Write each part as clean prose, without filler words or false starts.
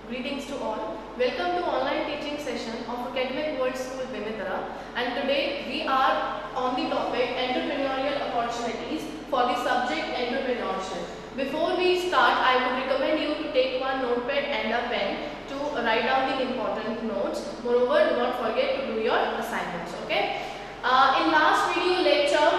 Greetings to all. Welcome to online teaching session of Academic World School Bemitara, and today we are on the topic entrepreneurial opportunities for the subject entrepreneurship. Before we start, I would recommend you to take one notepad and a pen to write down the important notes. Moreover, do not forget to do your assignments. Okay. In last video lecture,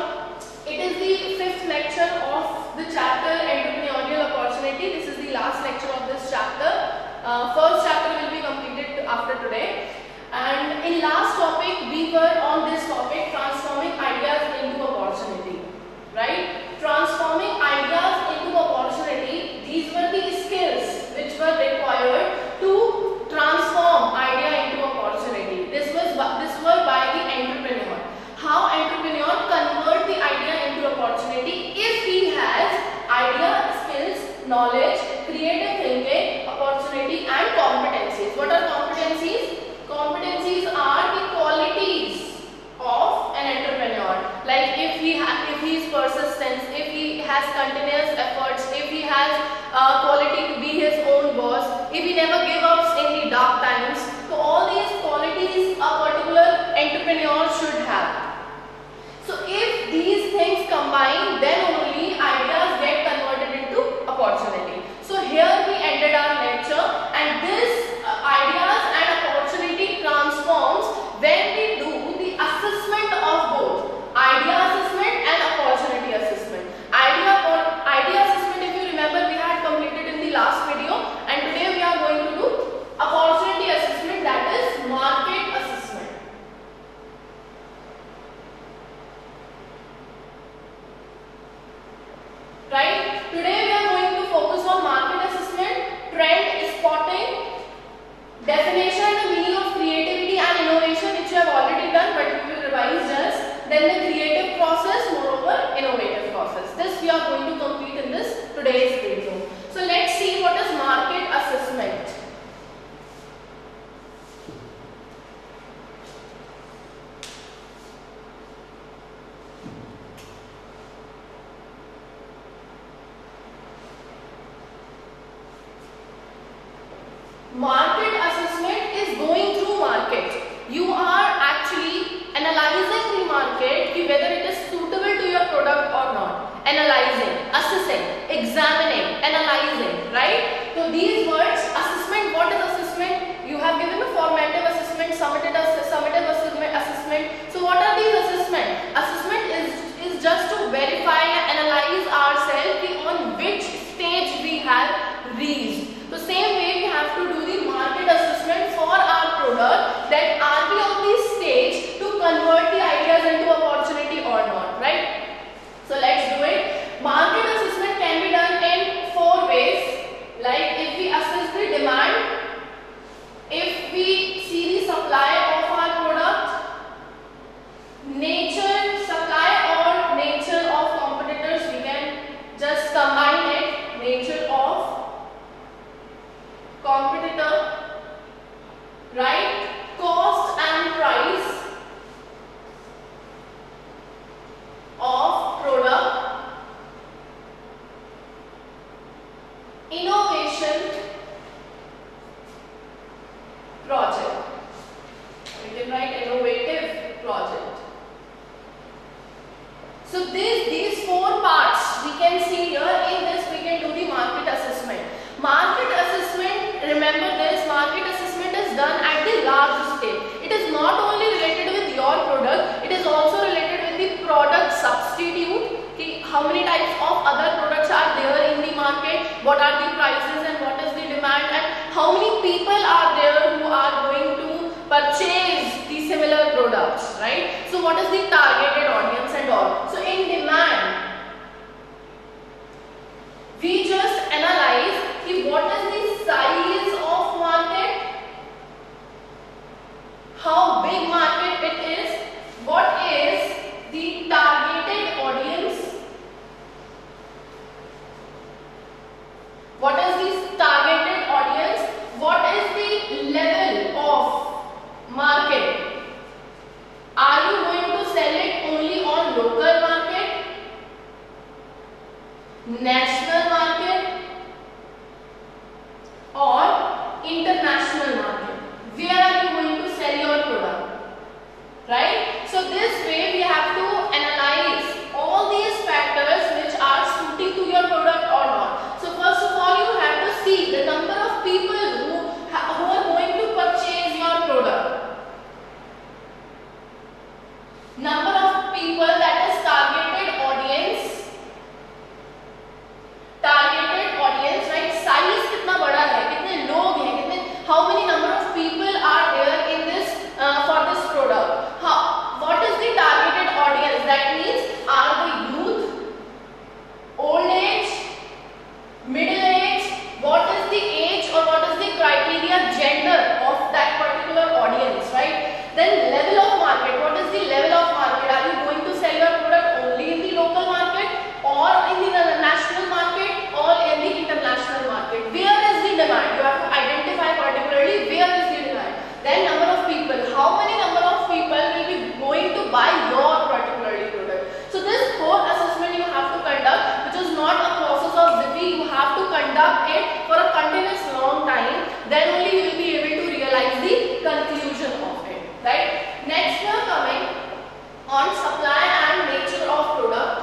it is the 5th lecture of the chapter entrepreneurial opportunity. This is the last lecture of this chapter. First chapter will be completed after today, and in last topic we were on this topic, transforming ideas into opportunity, right? Transforming ideas into opportunity. These were the skills which were required to transform idea into opportunity. This were by the entrepreneur. How entrepreneur convert the idea into opportunity if he has idea, skills, knowledge, creative thinking, opportunity and competencies. What are competencies? Competencies are the qualities of an entrepreneur. Like if he is persistent, if he has continuous efforts, if he has quality to be his own boss, if he never gives up in the dark times. So all these qualities a particular entrepreneur should have. So if these things combine, then only ideas get converted into opportunity. So here we ended our lecture, and this ideas and opportunity transforms when we do the assessment of both idea assessment and opportunity assessment. Idea assessment, if you remember, we had completed in the last video, and today we are going to do opportunity assessment, that is market assessment. Right? Today we are going to focus on market assessment, trend spotting, definition and the meaning of creativity and innovation, which you have already done, but we will revise just. Then the creative process, moreover innovative process. This we are going to complete in this today's video. So let's see what is market assessment. Market assessment is going through market. You are actually analyzing the market, whether it is suitable to your product or not. Analyzing, assessing, examining, analyzing, right? So these words, assessment, what is assessment? You have given a formative assessment, summative assessment. So what are these assessment? Assessment is just to verify and analyze ourselves on which stage we have reached. So same way we have to do the market assessment for our product, that are we on this stage to convert the ideas into opportunity or not, right? So let's do it. Market assessment can be done in 4 ways. Like if we assess the demand, if we see the supply of our product, nature, supply or nature of competitors, we can just combine it, nature of competitor, right? Cost and price of product, innovation, project. We can write innovative project. So these 4 parts we can see here. In this we can do the market assessment. Market assessment, remember this, market assessment is done at the large scale. It is not only related with your product, it is also related with the product substitute. How many types of other products are there in the market, what are the prices and what is the demand, and how many people are there who are going to purchase the similar products, right? So what is the targeted audience and all. So in demand, we just analyze what is the size of market, how big market it is, what is the targeted audience, what is the targeted audience, what is the level of market. Are you going to sell it only on local market, national market, or number of people, that is targeted audience, right? Size कितना बड़ा है, कितने लोग हैं, कितने, how many number of people are there in this for this product? What is the targeted audience? That means are the youth, old age, middle age, what is the age or what is the criteria, gender of that particular audience, right? Then level of market, what is the level of market? Are you going to sell your product only in the local market or in the national market or in the international market? Where is the demand? You have to identify particularly where is the demand. Then number of people, how many number of people will be going to buy your particular product? So this whole assessment you have to conduct, which is not a process of zippy. You have to conduct it for a continuous long time. Then only you will be able to realize the conclusion of it, right? Next we are coming on supply and nature of product.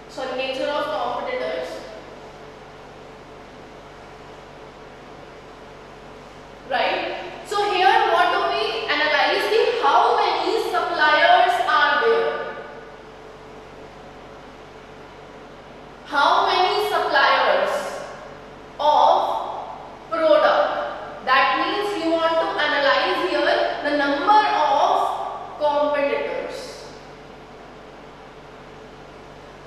Sorry, nature of competitors. Right? So here what do we analyze? The how many suppliers are there? How many suppliers of product? That means you want to analyze here the number of competitors.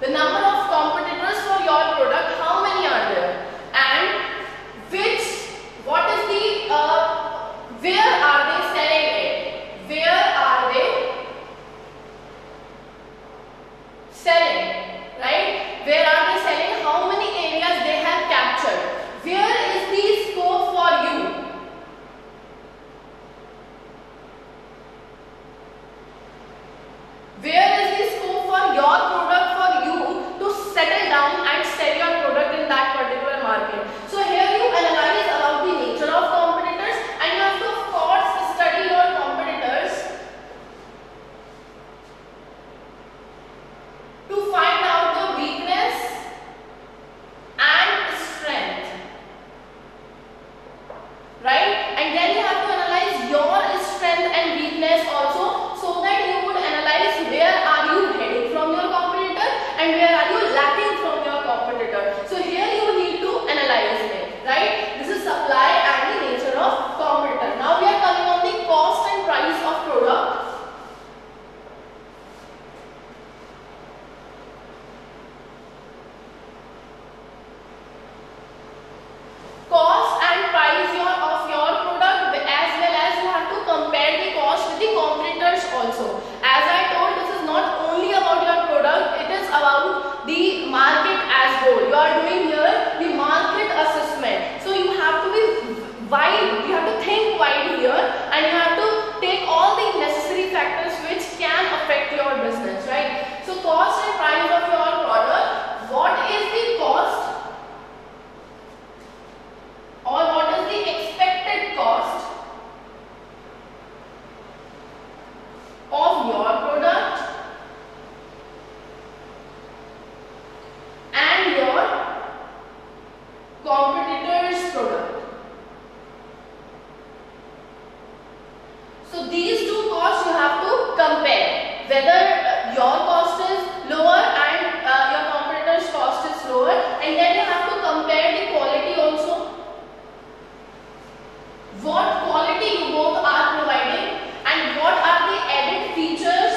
The number of competitors for your product, how many are there? And what is the, where are they selling it? Where are they selling? Right? Where are they selling? How many areas they have captured? Where is the scope for you? Where is the scope for your product for you to settle down and sell your product in that particular market? So here you analyze about the nature of competitors and you have to of course study your competitors to find out the weakness and strength, right? And then you have to analyze your strength and weakness also, so that you would analyze where are you heading from your competitor and where are you lacking from your competitor. So here you need to analyze it, right? This is supply and the nature of competitor. Now we are coming on the cost and price of product. Cost and price of your product, as well as you have to compare the cost with the competitors also. As I told, this is not only about your product, it is about the market as whole. You are doing here the market assessment. So you have to be wide, you have to think wide here, and you have to take all the necessary factors which can affect your business, right? So cost and price of your product, what is the cost or what is the expected cost of your product and your competitor's product. So these two costs you have to compare, whether your cost is lower and your competitor's cost is lower, and then you have to compare the quality also. What quality you both are providing and what are the added features,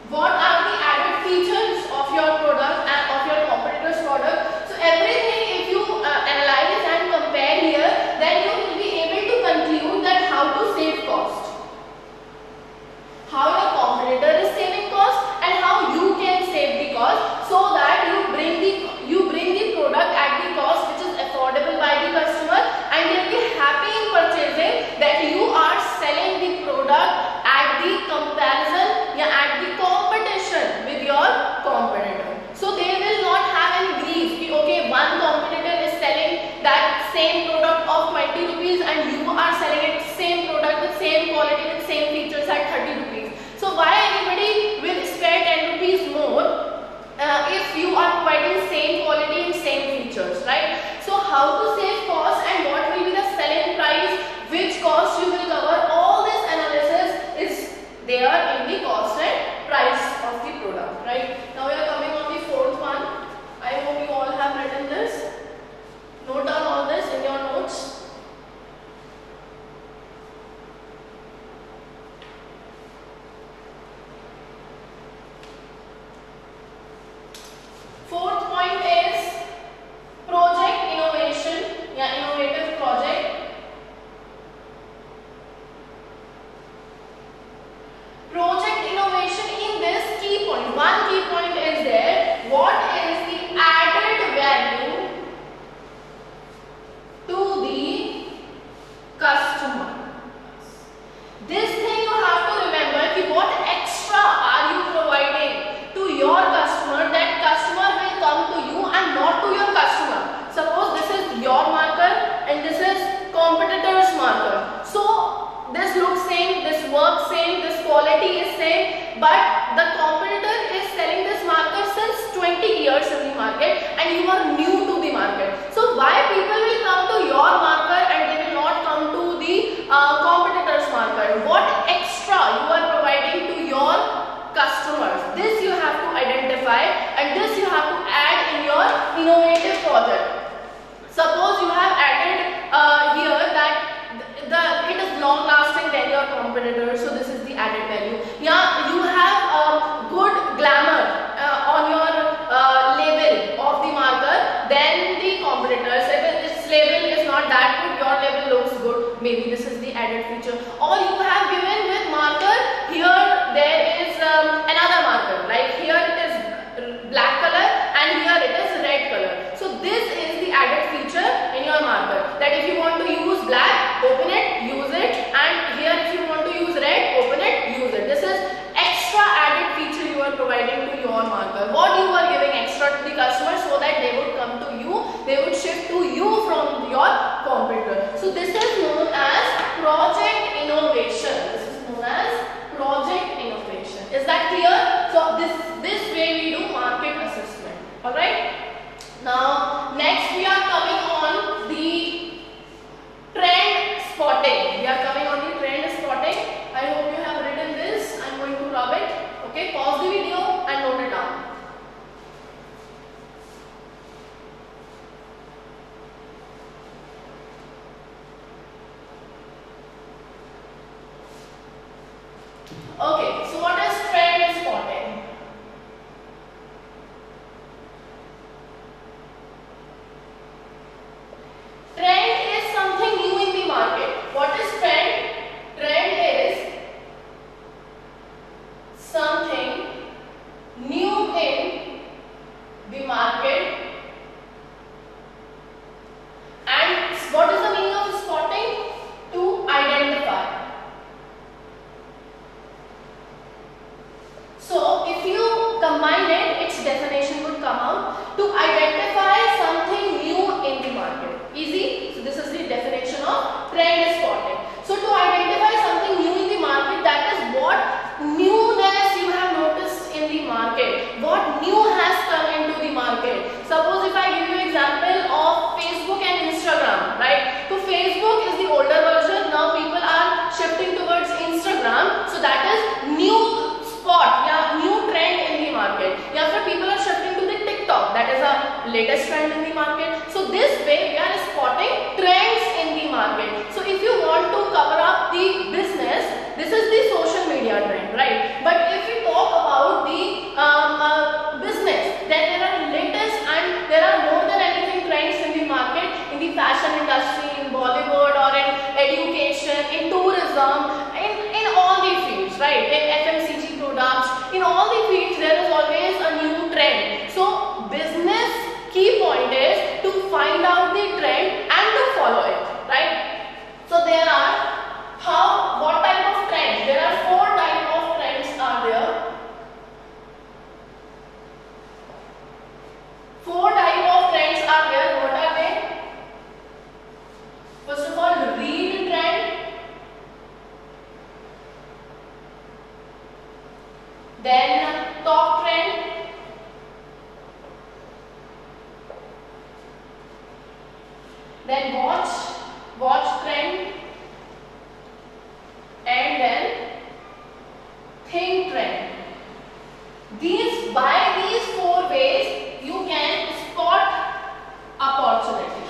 what are the added features of your product and of your competitor's product. So everything if you analyze and compare here, then you will be able to conclude that how to save cost, how your competitor is saving cost and how you can save the cost, so that you bring the product at the cost which is affordable by the customer, and they will be happy in purchasing that you are selling the product at the comparison, at the competition with your competitor. So they will not have any grief, okay, one competitor is selling that same product of 20 rupees and you are selling it same product with same quality with same features at 30 rupees. So why anybody will spare 10 rupees more if you are providing same quality and same features, right? So how to save cost and what will be the selling price work same, this quality is same, but the competitor is selling this marker since 20 years in the market and you are new to the market. So why people will come to your marker and they will not come to the competitor's marker? What extra you are providing to your customers? This you have to identify and this you have to add in your innovative project. Suppose you have added here that it is long lasting than your competitor, so this is the added value. Yeah, you have good glamour on your label of the marker than the competitors. If its label is not that good, your label looks good, maybe this is the added feature. Or you have given with marker, here there is another marker, like here it is black color and here it is red color. So this is the added feature in your marker, that if you want to use black, open it, use it, and here if you want to use red, open it, use it. This is extra added feature you are providing to your marker. What you are giving extra to the customer so that they would come to you, they would shift to you from your competitor. So this is known as project innovation. This is known as project innovation. Is that clear? So this way we do market assessment. Alright. Now next we are coming on the trend spotting. We are coming on the trend spotting. I hope you have written this. I am going to rub it. Okay, pause the video and note it down. Okay, so what is trend spotting? Trend is something new in the market. What is trend? Trend is something new in the market. And what is the meaning of spotting? To identify. So if you combine it, its definition would come out: to identify something new in the market. Easy? So this is the definition of trend spotting. So to identify something new in the market, that is what newness you have noticed in the market. What new has come into the market. Suppose if I give you example of Facebook and Instagram, right? So Facebook is the older version. Now people are shifting towards Instagram. So that is new spot, yeah, new trend in the market. Yeah, so people are shifting to the TikTok. That is a latest trend in the market. So this way we are spotting trends in the market. So if you want to cover up the business, this is the social media trend, right? But if we talk about the business, then there are latest and there are more than anything trends in the market, in the fashion industry, in Bollywood, or in education, in tourism, in all the fields, right? In FMCG products, in all the fields there is always a new trend. So business key point is to find out the trend and to follow it, right? So there are what type of trends? There are 4 types of trends are there. 4 types of trends are there. What are they? First of all, reel trend. Then talk trend. Then watch trend. And then think trend. By these 4 ways you can spot opportunity.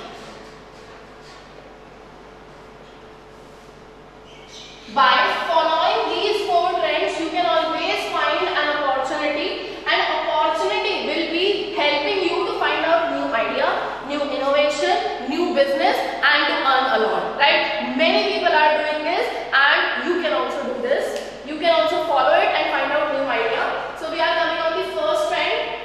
By following these 4 trends, you can always find an opportunity, and opportunity will be helping you to find out new idea, new innovation, new business, and to earn a lot, right? Many people are doing this, and you can also do this. You can also follow it and find out new idea. So we are coming on the first trend.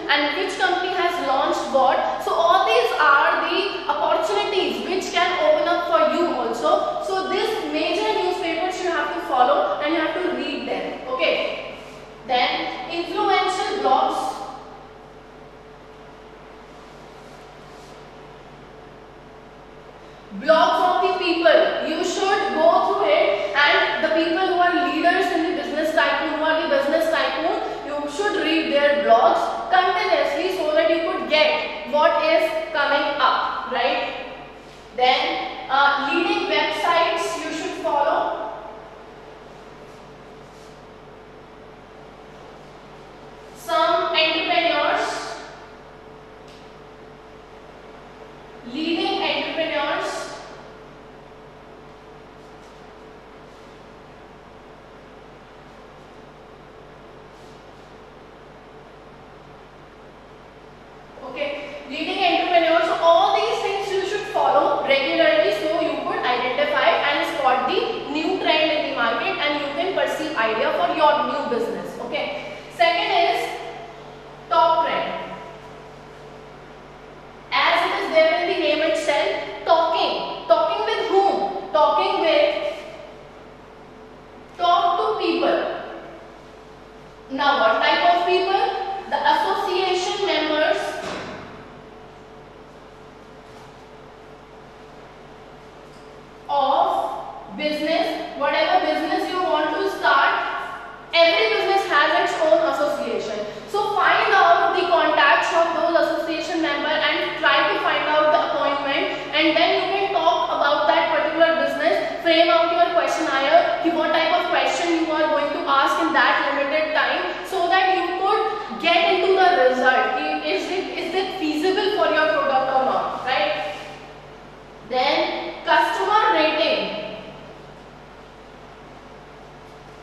and which company has launched what. So all these are the opportunities which can open up for you also. So these major newspapers you have to follow and you have to read them. Okay. Then influential blogs. Blogs of the people, you should go through it, and the people who are leaders in the business tycoon, who are the business tycoon, you should read their blogs continuously so that you could get what is coming up, right? Then leading websites you should follow. Some entrepreneurs, leading entrepreneurs. Leading entrepreneurs, all these things you should follow regularly so you could identify and spot the new trend in the market and you can perceive idea for your new business. Okay. Second is top trend. As it is there in the name itself, talking. Talking with whom? Talking with, talk to people. Now what type of people? The association members of business, whatever business you want to start, every business has its own association. So find out the contacts of those association members and try to find out the appointment, and then you can talk about that particular business, frame out your questionnaire, what type of question you are going to ask in that limited time so that you could get into the result. Is it feasible for your product or not, right? Then customer rating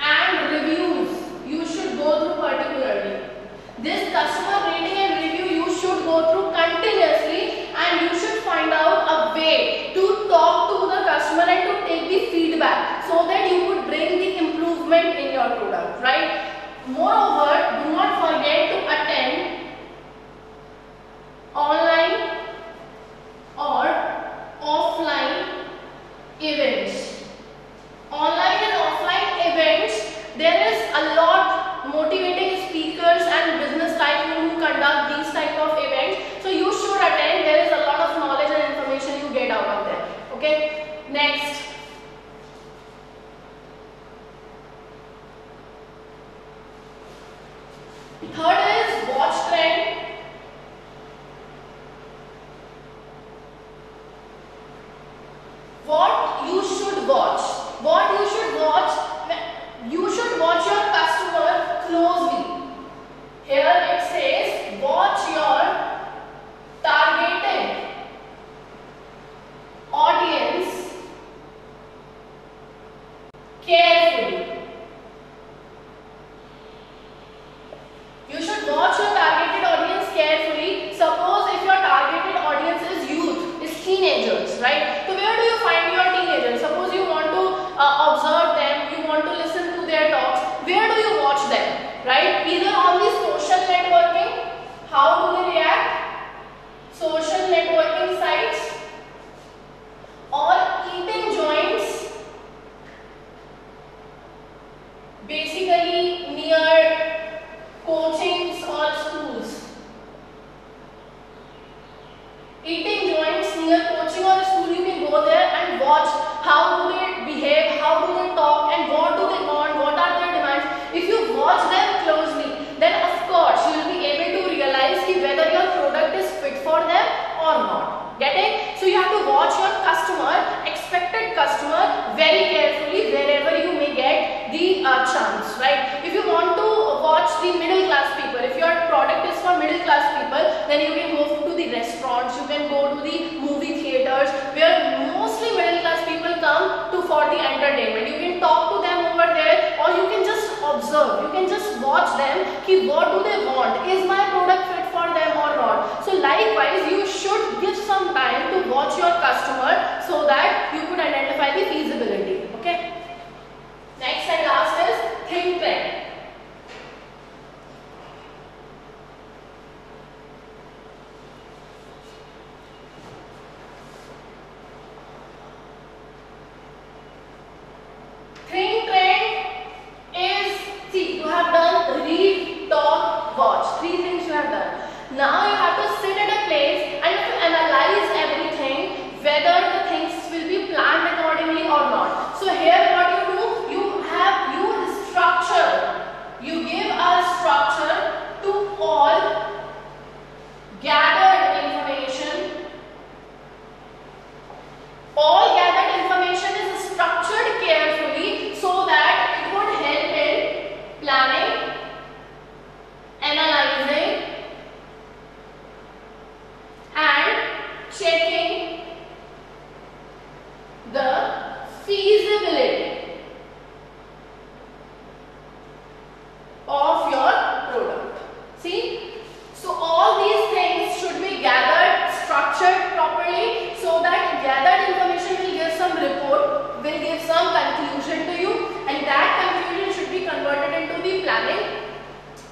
and reviews you should go through particularly. This customer rating and review you should go through continuously, and you should find out a way to talk to the customer and to take the feedback so that you could bring the improvement in your product, right? Moreover, do not forget to attend online or offline events. Online and offline events, there is a lot motivating speakers and business tycoon who conduct these type of events. So you should attend. There is a lot of knowledge and information you get out of them. Okay. Next. Third is watch trend. What you should watch. What you should watch. You should watch your customer closely. Here it says watch your targeted audience carefully. You should watch your targeted audience carefully. Suppose if your targeted audience is youth, is teenagers, right? So where do you find your teenagers? Suppose you want to observe them, you want to listen to their talks. Where do you watch them, right? Either on the social networking, how do they react? Social networking sites, or eating joints, basically near coachings or schools. Eating joints near coaching or school, you can go there and watch how do they behave, how do they talk, and what do they want, what are their demands. If you watch them closely, then of course you will be able to realize whether your product is fit for them or not. Get it? So you have to watch your customer, expected customer, very carefully wherever you may get the chance, right? If you want to watch the middle class people, if your product is for middle class people, then you can go to the restaurants, you can go to the movie theaters where mostly middle class people come to for the entertainment. You can talk to them over there, or you can just observe, you can just watch them, what do they want, is my product fit for them or not. So likewise, you should give some time to watch your customer so that you could identify the feasibility. Okay. Next and last is think trend. Now you have to sit at a place and you have to analyze everything, whether the things will be planned accordingly or not. So here what you do, you structure, you give a structure to all gathered information. All gathered information is structured carefully so that it would help in planning, analyzing, and checking the feasibility of your product. See? So all these things should be gathered, structured properly so that gathered information will give some report, will give some conclusion to you, and that conclusion should be converted into the planning,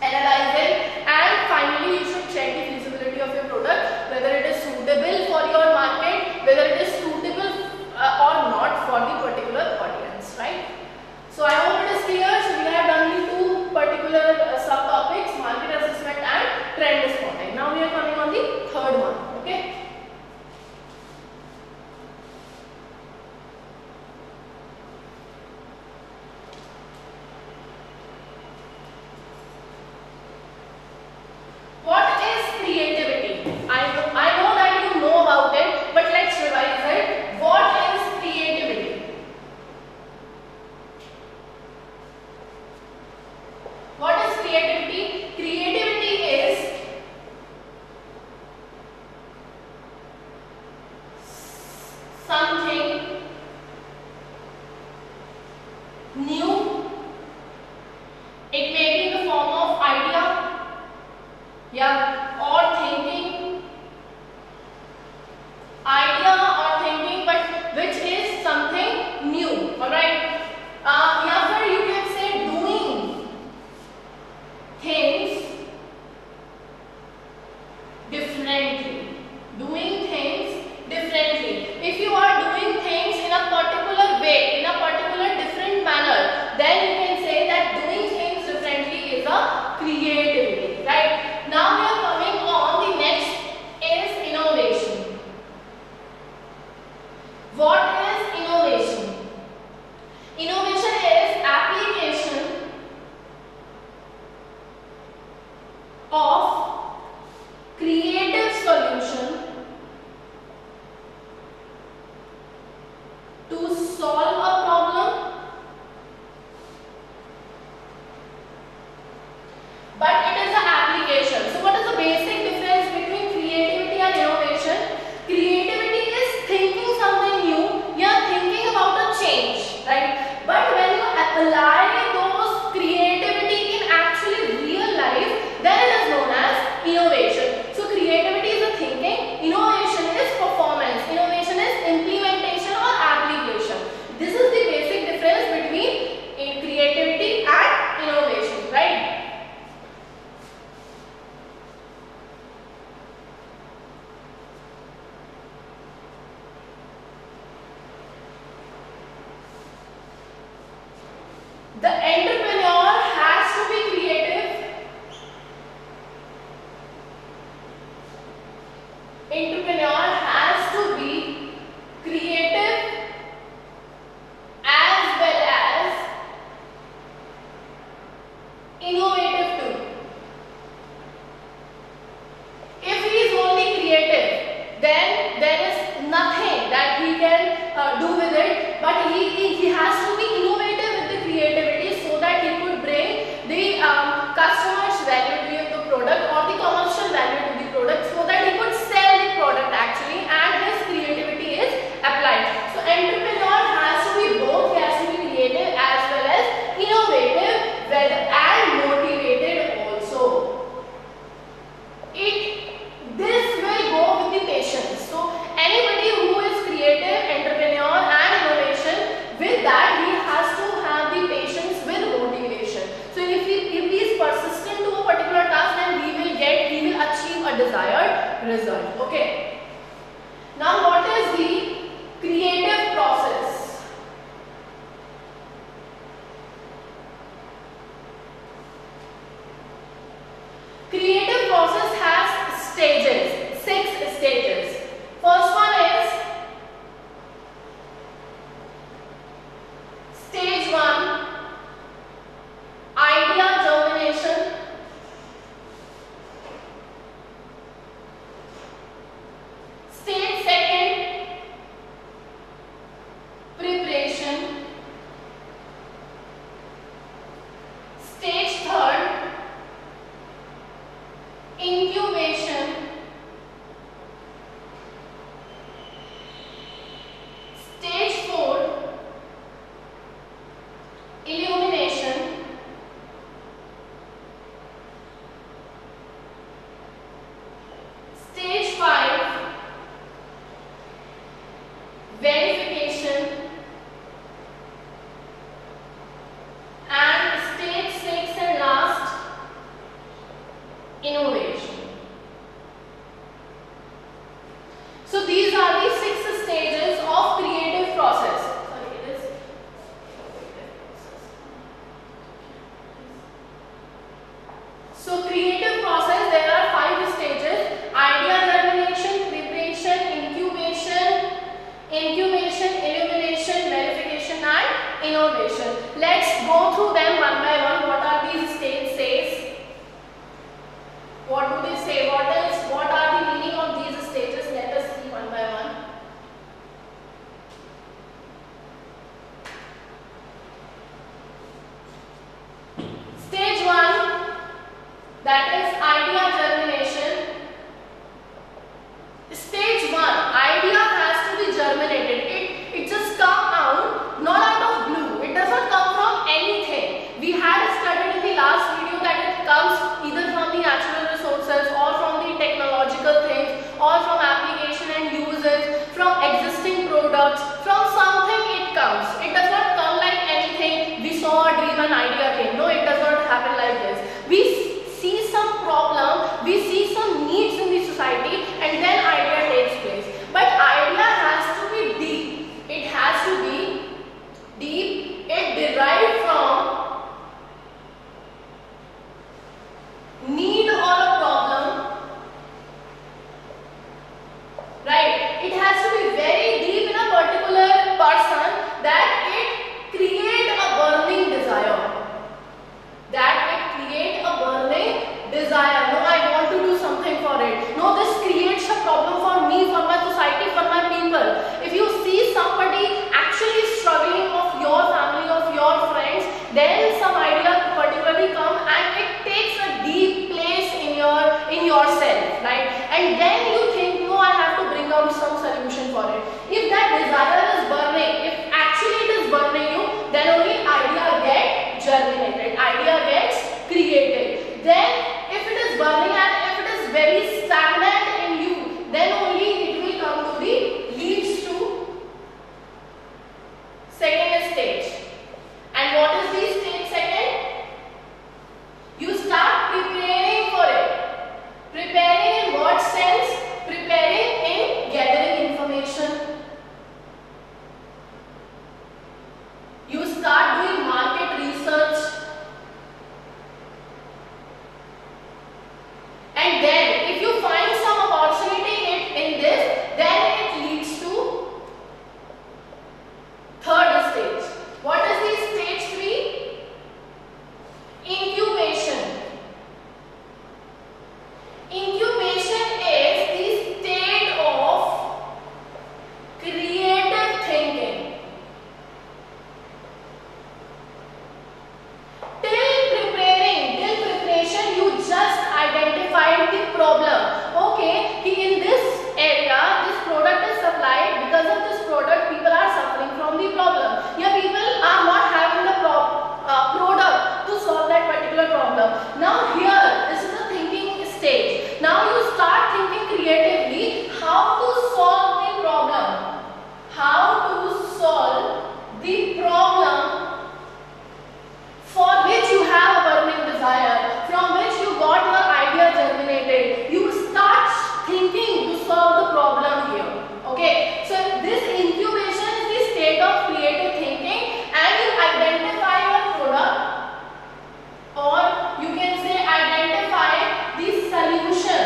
analyzing, and finally you should check the feasibility of your product, whether it is suitable for your market, whether it is suitable or not for the particular audience, right? So I hope it is clear. So we have done the two particular subtopics, market assessment and trend spotting. Now we are coming on the third one. Okay. What is creativity? I know that you know about it, but let's revise it. What is creativity? What is creativity? Creativity is something new. It may be in the form of idea, yeah, or thinking. Idea or thinking, but which is something new. All right. Yeah, sir, you can say doing things differently. Doing things differently. If you are doing things in a particular way, in a particular different manner, then you can say that doing things differently is a creativity, right? Now we are coming on the next is innovation. What is innovation? Innovation is application of creative solution to solve a problem, but it is an application. So what is the basic difference between creativity and innovation? Creativity is thinking something new, you are thinking about a change, right? But when you apply those creativity in actually real life, then it is known as innovation. So creativity is the thinking, innovation is performance, innovation is implementation or application. This is the basic difference between creativity and innovation, right? The entrepreneur has to be creative. Entrepreneur has to be creative as well as innovative too. If he is only creative, then there is nothing that he can do with it, but he has to be innovative with the creativity so that he could bring the customer's value to the product or the commercial value to the product so that he could sell the product actually and his creativity is applied. So entrepreneur has to be both, he has to be creative as well as innovative and motivated also. This will go with the patience. So anybody who is creative, entrepreneur and innovation, with that he has to have the patience with motivation. So if he is persistent to a particular task, then he will achieve a desired result. Okay. Now what is the creative process? Creative process has it has to be very deep in a particular person that it create a burning desire. That it create a burning desire. No, I want to do something for it. No, this creates a problem for me, for my society, for my people. If you see somebody actually struggling of your family, of your friends, then some idea particularly come and it takes a deep place in yourself, right? And then you think, no, I have to bring out some solution for it. If that desire is burning, if actually it is burning you, then only idea get germinated, idea gets created. Then if it is burning and if it is very stagnant in you, then only it will come to the leads to second stage. And what is the stage second? You start preparing for it. Preparing in what sense? Preparing in gathering information. You start doing market research. And then if you find some opportunity in this, then it leads to third stage. What is the stage 3? Incubation. Incubation is the state of creative thinking. Till preparation, you just identified the problem. Okay, in this area, this product is supplied. Because of this product, people are suffering from the problem. Yeah, people are not having the product to solve that particular problem. Now here, this is the thinking stage. Now you start thinking creatively how to solve the problem. How to solve the problem for which you have a burning desire, from which you got your idea germinated. You start thinking to solve the problem here. Okay, so this incubation is the state of creative thinking, and you identify your product, or you can say identify the solution.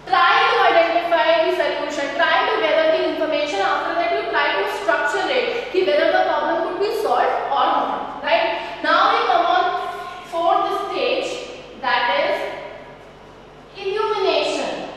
Try to identify the solution, try to gather the information. After that, you try to structure it, whether the problem could be solved or not. Right? Now we come on fourth stage, that is illumination.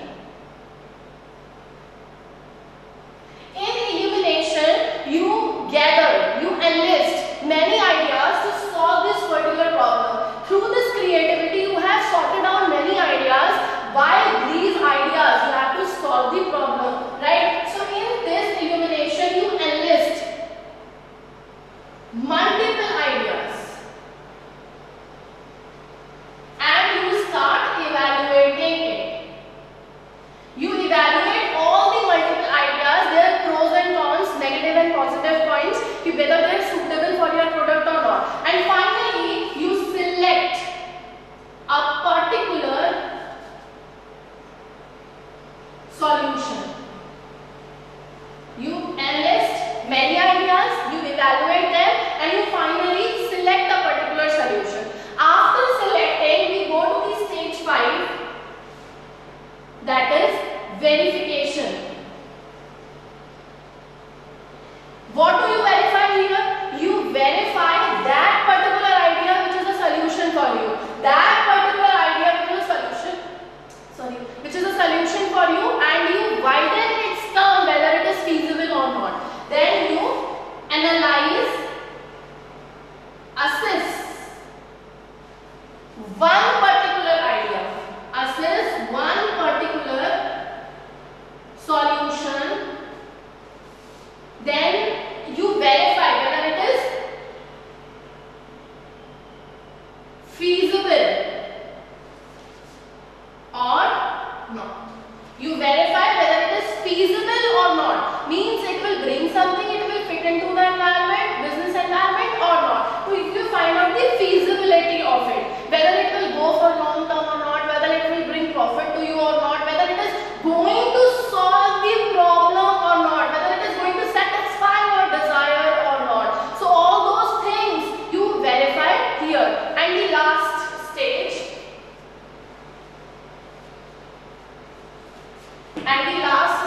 In illumination, you gather, you enlist many ideas to solve this particular problem. Through this creativity, you have sorted out many ideas. By these ideas, you have to solve the problem, right? So in this illumination, you enlist multiple ideas and you start evaluating it. You evaluate all the multiple ideas, their pros and cons, negative and positive points, whether they are suitable for your product or not. And finally, you select a particular solution. You enlist many ideas, you evaluate them, and you finally select a particular solution. After selecting, we go to the stage 5, that is verification. What do you verify here? You verify that particular idea which is a solution for you. That particular idea which is a solution, which is a solution for you, and you widen its term whether it is feasible or not. Then you analyze, assess one particular idea, assess one particular solution, then you verify whether it is feasible or not. You verify whether it is feasible or not. Means it will bring something, it will fit into the environment, business environment or not. So if you find out the feasibility of it, whether it will go for long term or not, whether it will bring profit to you or not, whether it is going to solve the problem or not, whether it is going to satisfy your desire or not. So all those things you verify here. And the last stage, and the last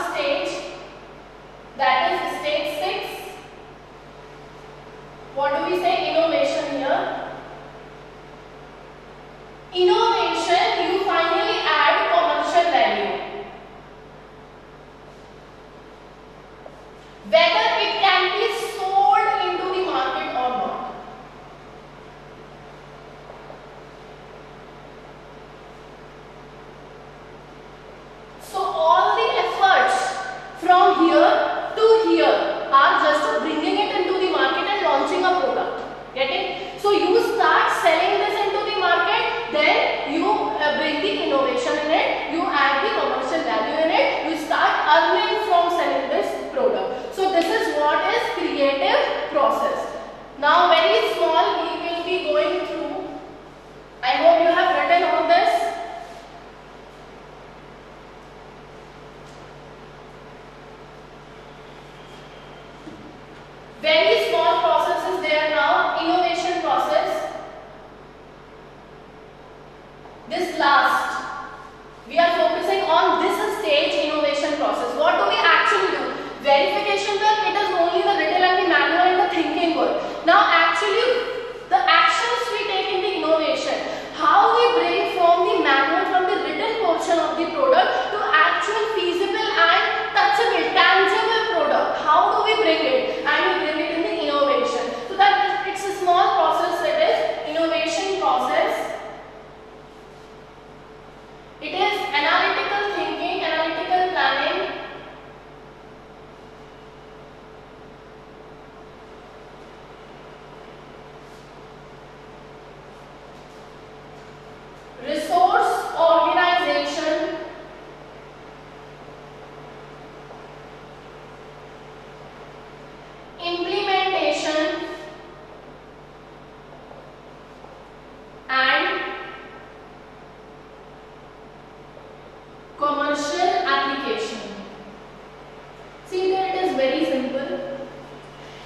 Very small processes they are now. Innovation process. This last. We are focusing on this stage, innovation process. What do we actually do? Verification work, it is only the written and the manual and the thinking work. Now actually the actions we take in the innovation, how we bring from the manual, from the written portion of the product to actual feasible and touchable, tangible product. How do we bring it? And we bring it in the innovation. So that it's a small process, it is innovation process. It is analytical thinking, analytical planning. Resource organization. Implementation. And commercial application. See, there it is very simple.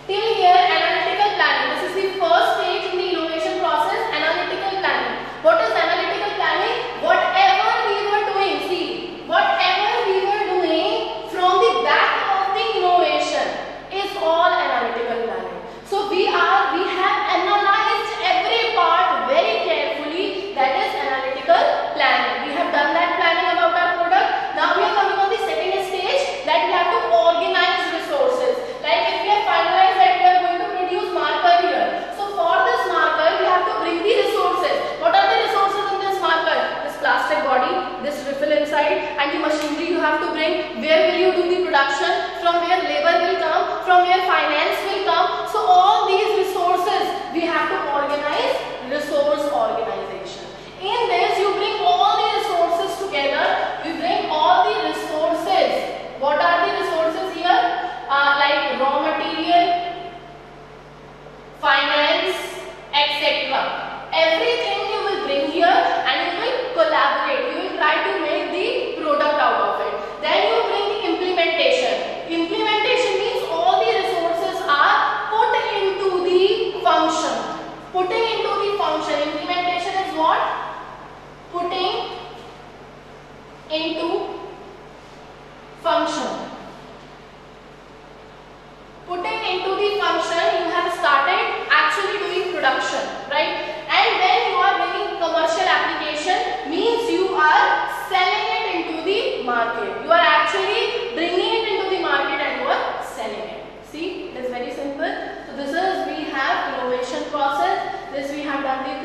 Till here, analytical planning. This is the first stage in the innovation process, analytical planning. What is analytical planning? Whatever we were doing, see, whatever we were doing from the back of the innovation is all analytical planning. So we have analyzed every part very carefully. That is analytical planning. We have done that planning about our product. Now we are coming on the second stage, that we have to organize resources. Like if we have finalized that we are going to produce marker here. So for this marker we have to bring the resources. What are the resources in this marker? This plastic body, this refill inside, and the machinery you have to bring. Where will you do the production? From where labor will come? From where finance will come? So all these resources we have to organize. Resource organization. In this you bring all the resources together. You bring all the resources. What are the resources here? Like raw material, finance, etc. Everything you will bring here and you will collaborate. You will try to make the product out of it. Then you bring the implementation. Implementation means all the resources are put into the function. Putting into the function. Implementation is what? Putting into function. Putting into the function, you have started actually doing production, right? And then you are bringing commercial application, means you are selling it into the market. You are actually bringing it into the market and you are selling it. See, it is very simple. So this is, we have innovation process. This we have done the